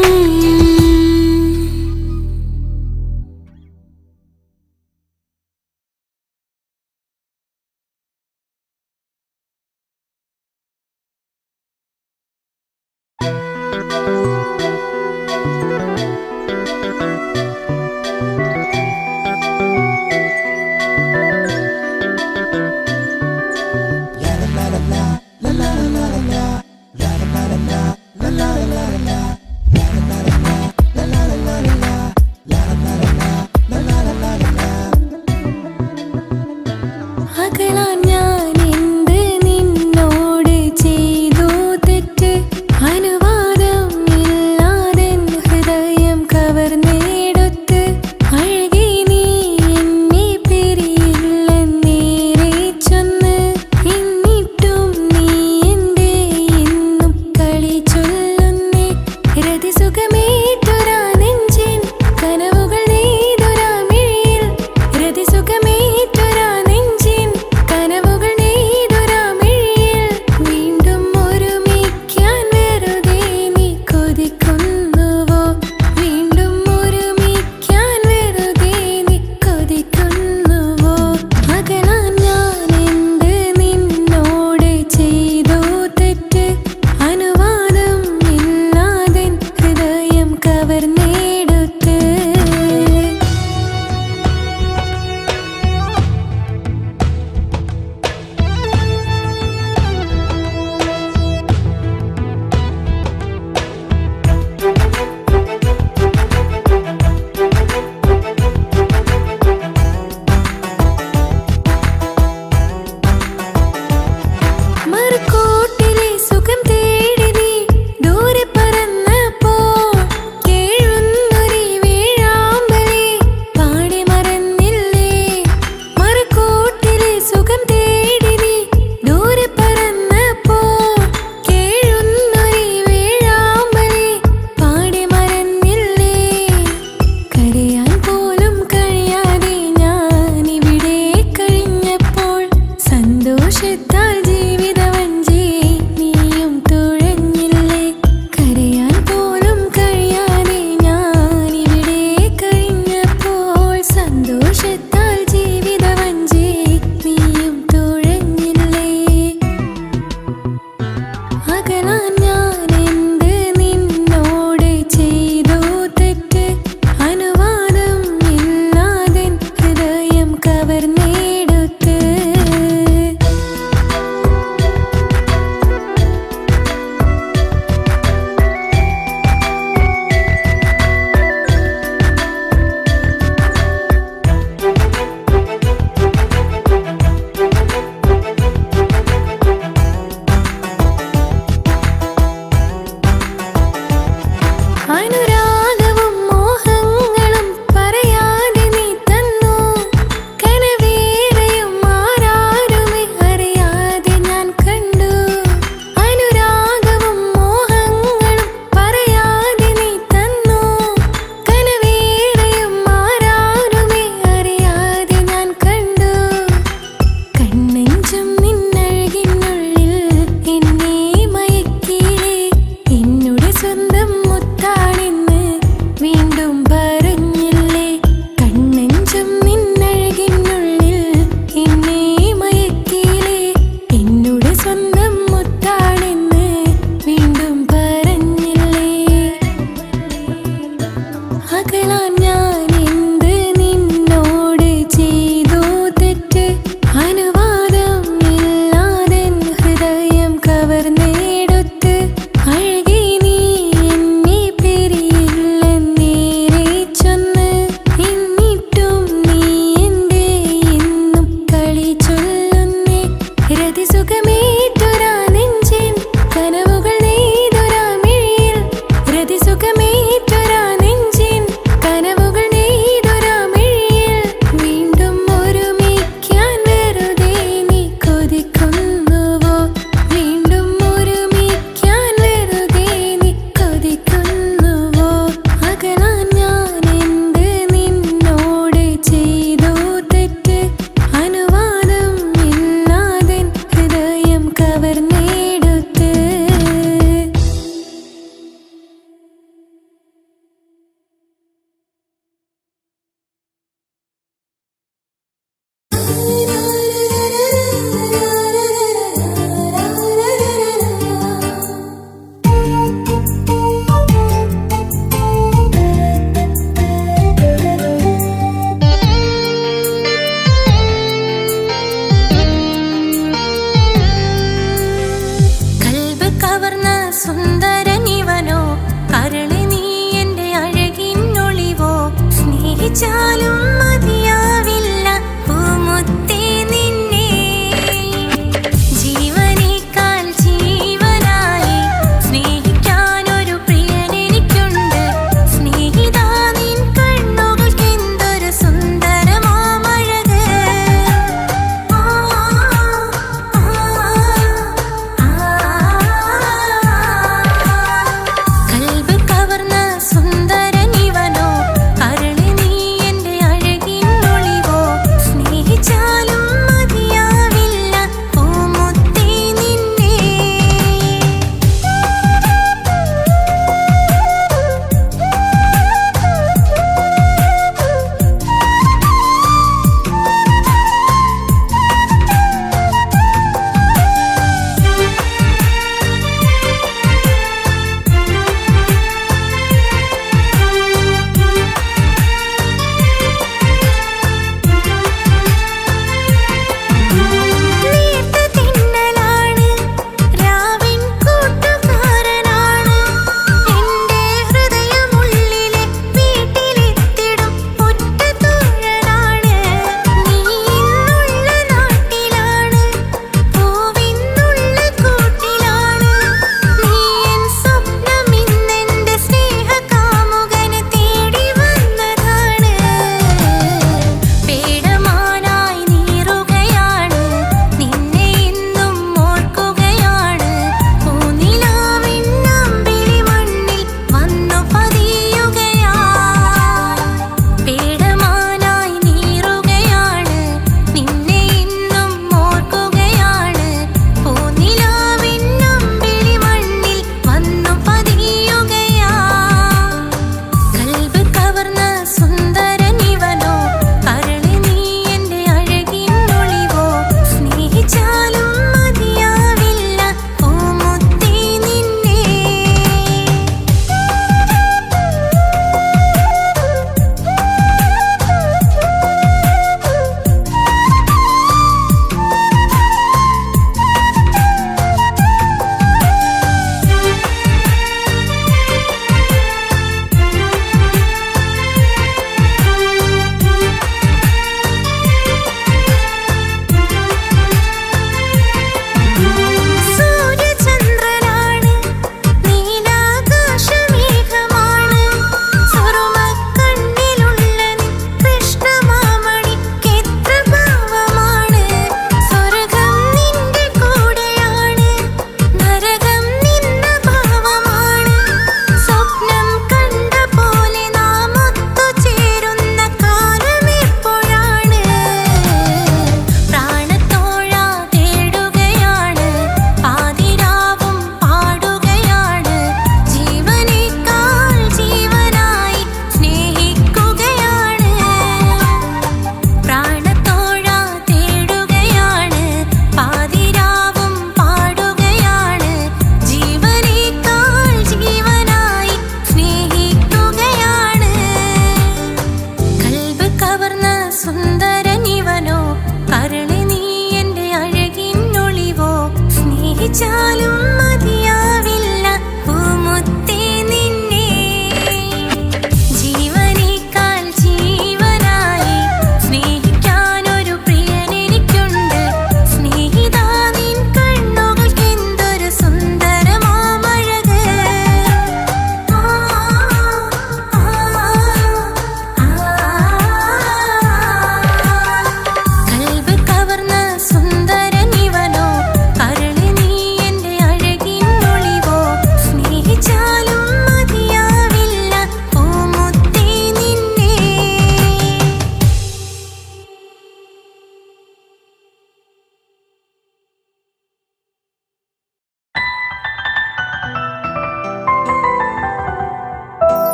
അകലാൻ ഞാൻ എന്ത് നിന്നോട് ചെയ്തു തെറ്റ്? അനുവാദം ഇല്ലാതെ ഹൃദയം കവർന്നെടുത്ത് അഴകി നീ എന്നെ പിരിയില്ലെന്നേറെ ചൊന്ന്. എന്നിട്ടും നീ എന്റെ എന്നും കളി ചൊല്ലുന്നേ. രതിസുഖമേറ്റൊരാ നെഞ്ചിൻ കനവുകൾ നെയ്തൊരാ മിഴിയിൽ. രതിസുഖമേറ്റൊരാ നെഞ്ചിൻ കനവുകൾ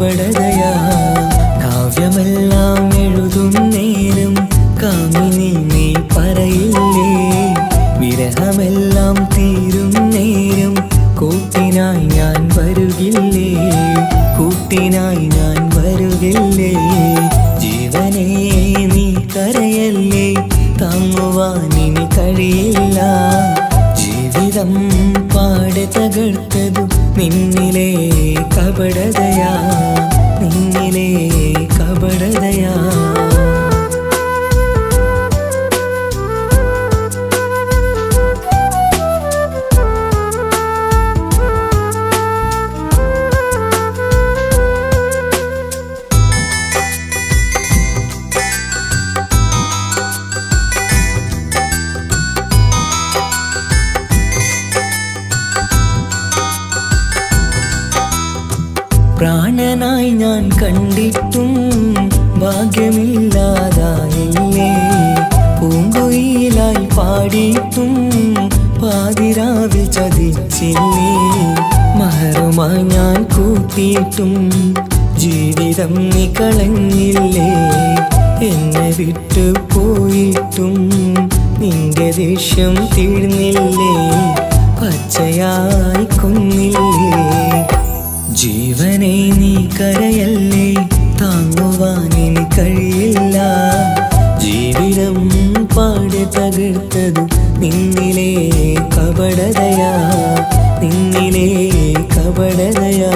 കപടതയാ കാവ്യമെല്ലാം എഴുതും നേരം കാമിനി നീ പറയില്ലേ വിരഹമെല്ലാം തീരും നേരം കൂട്ടിനായി ഞാൻ വരുകില്ലേ കൂട്ടിനായി ഞാൻ വരുകില്ലേ ജീവനേ നീ കരയല്ലേ താങ്ങുവാനിനി കഴിയില്ല ജീവിതം പാടെ തകർത്തതു നിന്നിലെ കപടതയാ നിന്നിലെ കപടതയാ പ്രാണനായി ഞാൻ കണ്ടിട്ടും ഭാഗ്യമില്ലാതായില്ലേ പൂങ്കുയിലായി പാടിയിട്ടും പാതിരാവിൽ ചതിച്ചില്ലേ മഹറുമായി ഞാൻ കൂട്ടിയിട്ടും ജീവിതം നീ കളഞ്ഞില്ലേ എന്നെ വിട്ടു പോയിട്ടും നിന്റെ ദേഷ്യം തീർന്നില്ലേ പച്ചയായി കൊന്നില്ലേ ജീവനെ നീ കരയല്ലേ താങ്ങുവാനിനി കഴിയില്ല ജീവിതം പാടെ തകർത്തതു നിന്നിലെ കപടതയാ നിന്നിലെ കപടതയാ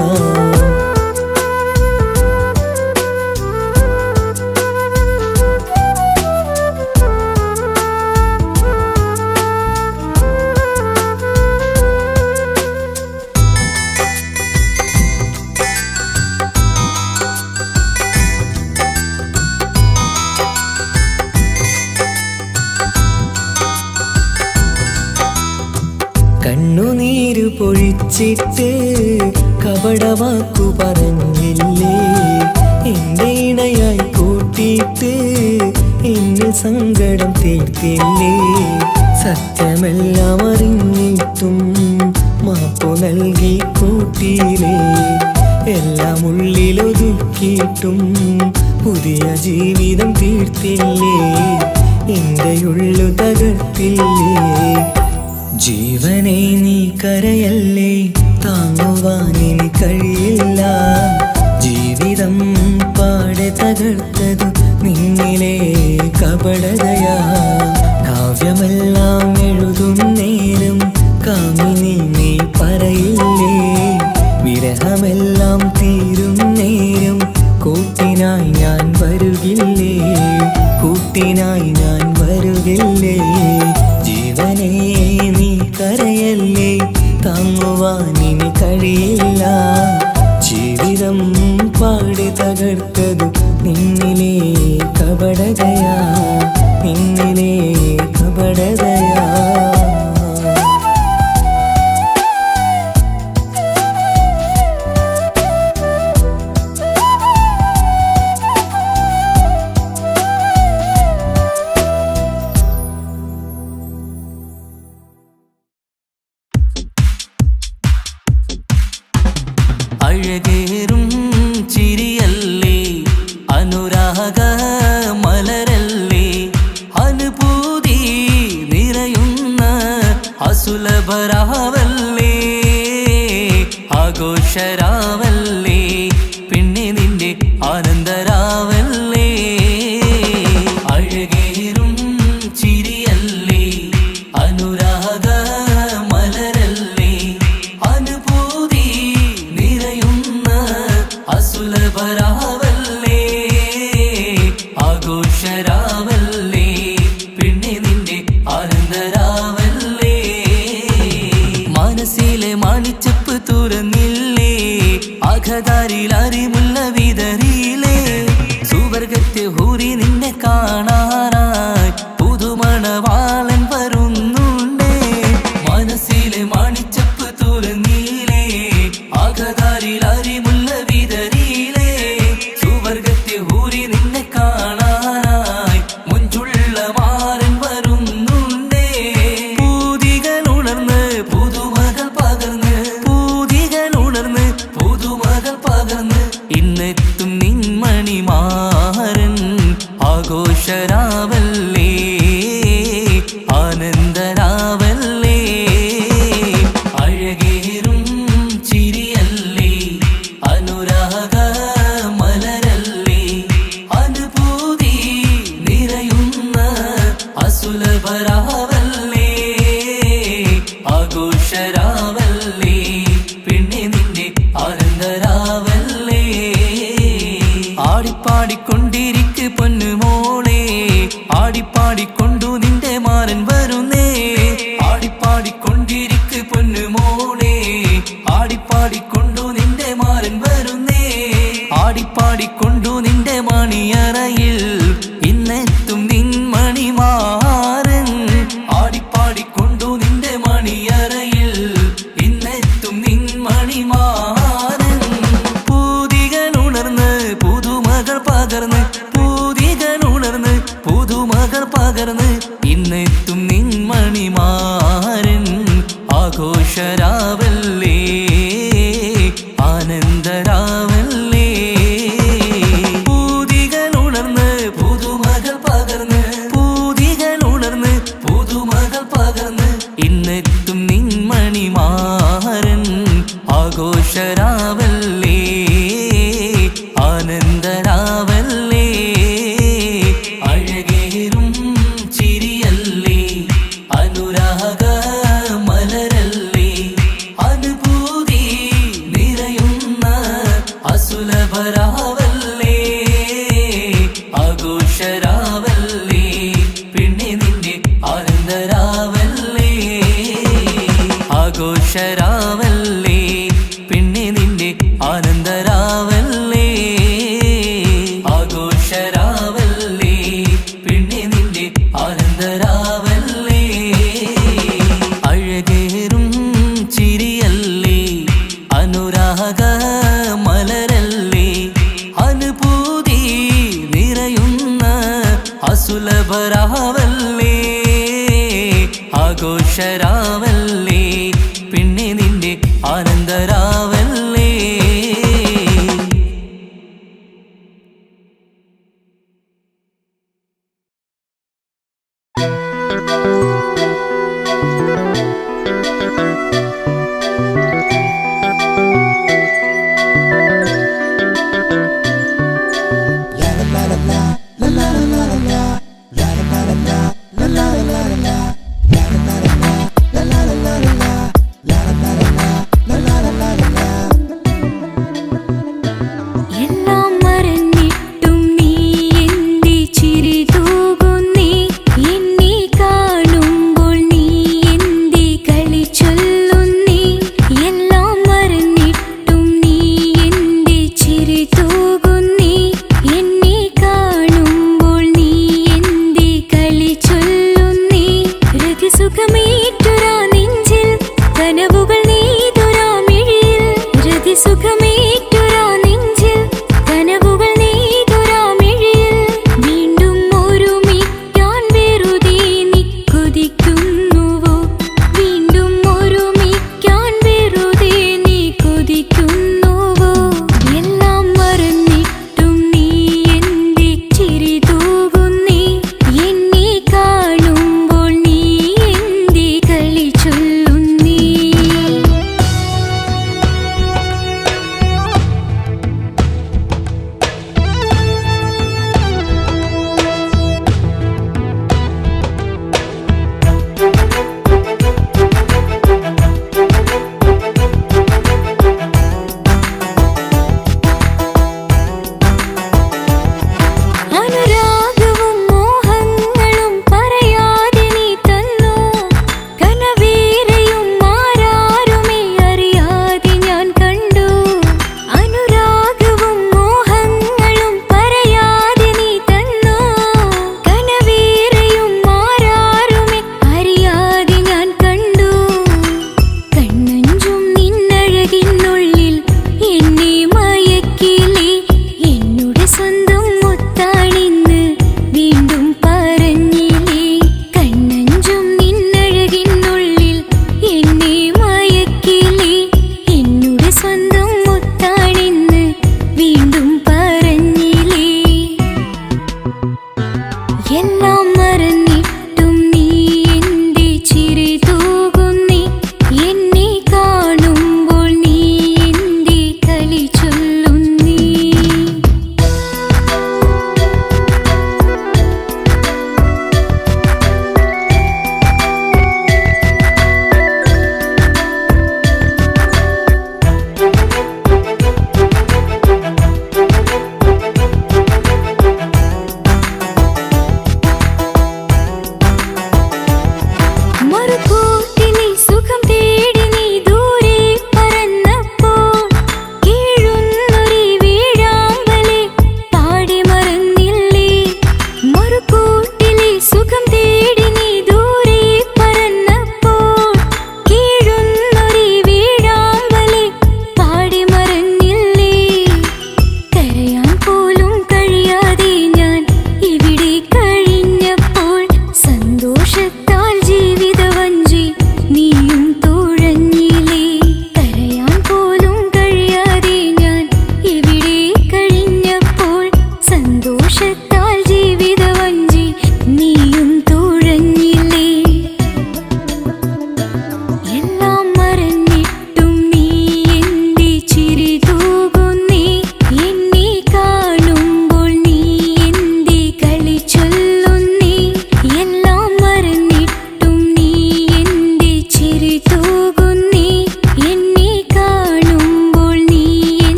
കണ്ണുനീര് പൊഴിച്ചിട്ട് കപടവാക്കു പറഞ്ഞില്ലേ എന്റെ ഇണയായി കൂട്ടിയിട്ട് എന്നിൽ സങ്കടം തീർത്തില്ലേ സത്യമെല്ലാം അറിഞ്ഞിട്ടും മാപ്പു നൽകി കൂട്ടിയില്ലേ എല്ലാം ഉള്ളിലൊതുക്കിയിട്ടും പുതിയ ജീവിതം തീർത്തില്ലേ എന്റെ ഉള്ളു തകർത്തില്ലേ ജീവനെ നീ കരയല്ലേ താങ്ങുവാനിനി കഴിയില്ല ജീവിതം പാടെ തകർത്തതു നിന്നിലെ കപടതയാ കാവ്യമെല്ലാം എഴുതും നേരം കാമിനി നീ പറയില്ലേ വിരഹമെല്ലാം തീരും നേരം കൂട്ടിനായി ഞാൻ വരുകില്ലേ കൂട്ടിനായി ഞാൻ വരുകില്ലേ ജീവനേ നീ കരയല്ലേ താങ്ങുവാനിനി കഴിയില്ല ജീവിതം പാടെ തകർത്തതു നിന്നിലെ കപടതയാ നിന്നിലെ കപടതയാ അഴകേറും ചിരിയല്ലേ അനുരാഗ മലരല്ലേ അനുഭൂതി നിറയുന്ന അസുലഭരാവല്ലേ ആഘോഷരാവല്ലേ പിന്നെ നിന്റെ ആനന്ദരാവല്ലേ അഴകേറും ചിരിയല്ലേ അനുരാഗ മലരല്ലേ അനുഭൂതി നിറയുന്ന അസുലഭരാവല്ലേ ആഘോഷരാവല്ലേ പിന്നെ നിന്റെ ആനന്ദരാവല്ലേ മനസ്സിലെ മാണിച്ചപ്പ് തുറന്നില്ലേ അഖദാരിൽ അറിമുള്ള വിതറിയില്ലേ സുവർഗത്തെ ഹൂറി നിന്നെ കാണാനായി പുതുമണവാളൻ വരുന്നുണ്ടേ മനസ്സിലെ മാണിച്ചപ്പ് തുറന്നില്ലേ അഖദാരിൽ അറിമുള്ള വിതറിയില്ലേ സുവർഗത്തെ ഹൂറി നിന്നെ കാണാനായി മുഞ്ചുള്ള മാരൻ വരുന്നുണ്ടേ പൂതികൾ ഉണർന്ന് പുതുമകൾ പകർന്ന് പൂതികൾ ഉണർന്ന് പുതുമകൾ പകർന്ന് ഇന്ന് ആടിപ്പാടിക്കൊണ്ടിരിക്ക് പൊന്നുമോളെ ആടിപ്പാടിക്കൊണ്ടു നിന്റെ മാരൻ വരുന്നേ ആടിപ്പാടിക്കൊണ്ടിരിക്ക് പൊന്നുമോളെ ആടിപ്പാടിക്കൊണ്ടു നിന്റെ മാരൻ വരുന്നേ ആടിപ്പാടിക്കൊണ്ടു നിന്റെ മണിയറയിൽ ഇന്നെത്തും നിൻ മണിമാരൻ ആടിപ്പാടിക്കൊണ്ടു നിന്റെ മണിയറയിൽ ഇന്നെത്തും നിൻ മണിമാരൻ പൂതികനുണർന്ന് പുതുമകൾ പകർന്ന് പൂതികനുണർന്ന് പുതുമകൾ പകർന്ന് ഇന്നെത്തും നിൻ മണിമാരൻ ആഘോഷരാവല്ലേ ആനന്ദരാവല്ലേ പൂതികനുണർന്ന് പുതുമകൾ പകർന്ന് പൂതികനുണർന്ന് പുതുമകൾ പകർന്ന് ഇന്നെത്തും നിൻ മണിമാരൻ ആഘോഷരാവല്ലേ ആനന്ദരാവല്ലേ അഴകേറും ചിരിയല്ലേ അനുരാഗ മലരല്ലേ അനുഭൂതി നിറയുന്ന അസുലഭരാവല്ലേ ആഘോഷരാവല്ലേ പിന്നെ നിന്റെ ആനന്ദരാവല്ലേ ആഘോഷരാവല്ലേ പിന്നെ നിന്റെ ആനന്ദരാവല്ലേ ആഘോഷരാവല്ലേ പിന്നെ നിന്റെ ആനന്ദരാവല്ലേ അഴകേറും ചിരിയല്ലേ അനുരാഗ മലരല്ലേ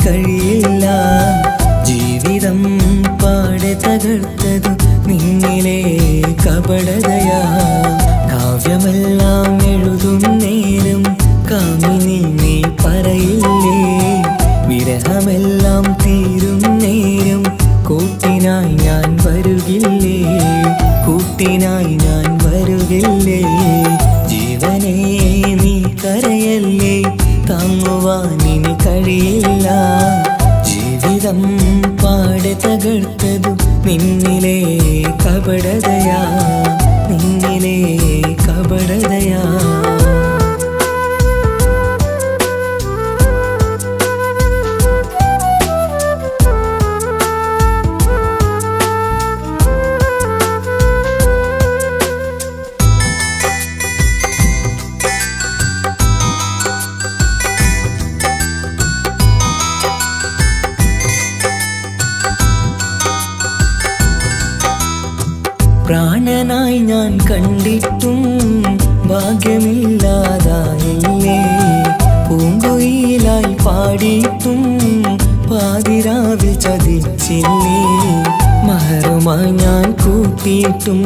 കഴിയില്ല. ജീവിതം പാടെ തകർത്തതു നിന്നിലെ കപടതയാ. കാവ്യമെല്ലാം എഴുതും നേരം കാമിനി നീ പറയില്ലേ. വിരഹമെല്ലാം തീരും നേരം കൂട്ടിനായി ഞാൻ വരുകില്ലേ. കൂട്ടിനായി ഞാൻ വരുകില്ലേ. ജീവനേ നീ കരയല്ലേ, താങ്ങുവാനിനി കഴിയില്ല. ജീവിതം പാടെ തകർത്തതു നിന്നിലെ കപടതയാ. നിന്നിലെ കപടതയാ. പ്രാണനായി ഞാൻ കണ്ടിട്ടും ഭാഗ്യമില്ലാതായില്ലേ. പൂങ്കുയിലായി പാടിയിട്ടും പാതിരാവിൽ ചതിച്ചില്ലേ. മഹറുമായി ഞാൻ കൂട്ടിയിട്ടും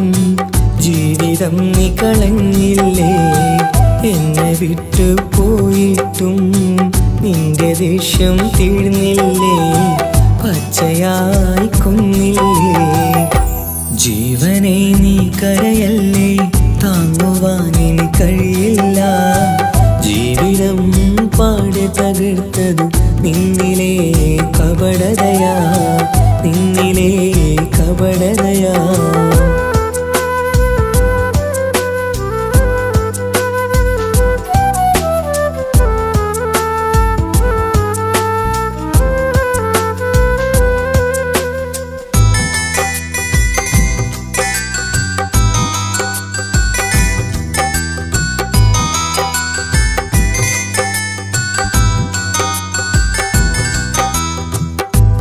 ജീവിതം നീ കളഞ്ഞില്ലേ. എന്നെ വിട്ടു പോയിട്ടും നിന്റെ ദേഷ്യം തീർന്നില്ലേ. പച്ചയായി കൊന്നില്ലേ. ജീവനെ നീ കരയല്ലേ, താങ്ങുവാനിനി കഴിയില്ല. ജീവിതം പാടെ തകർത്തതു നിന്നിലെ കപടതയാ. നിന്നിലെ കപടതയാ.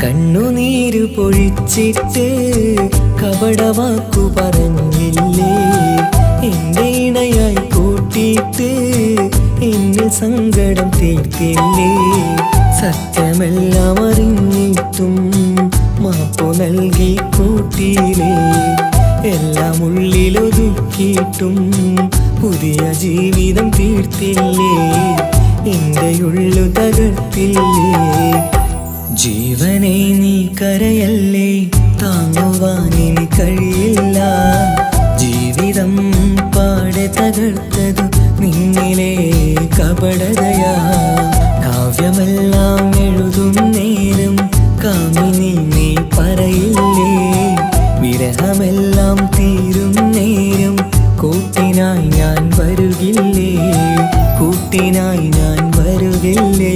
കണ്ണുനീരു പൊഴിച്ചിട്ട് കപടവാക്കു പറഞ്ഞില്ലേ. എന്റെ ഇണയായി കൂട്ടിയിട്ട് എന്നിൽ സങ്കടം തീർത്തില്ലേ. സത്യമെല്ലാം അറിഞ്ഞിട്ടും മാപ്പു നൽകി കൂട്ടിയില്ലേ. എല്ലാം ഉള്ളിലൊതുക്കിയിട്ടും പുതിയ ജീവിതം തീർത്തില്ലേ. എന്റെ ഉള്ളു തകർത്തില്ലേ. ജീവനെ നീ കരയല്ലേ, താങ്ങുവാനിനി കഴിയില്ല. ജീവിതം പാടെ തകർത്തതു നിന്നിലെ കപടതയാ. കാവ്യമെല്ലാം എഴുതും നേരം കാമിനി നീ പറയില്ലേ. വിരഹമെല്ലാം തീരും നേരം കൂട്ടിനായി ഞാൻ വരുകില്ലേ. കൂട്ടിനായി ഞാൻ വരുകില്ലേ.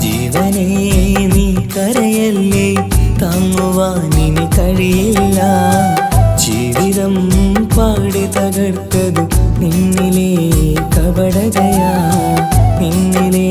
ജീവനേ നീ കരയല്ലേ, താങ്ങുവാനിനി കഴിയില്ല. ജീവിതം പാടെ തകർത്തതു നിന്നിലെ കപടതയാ. നിന്നിലെ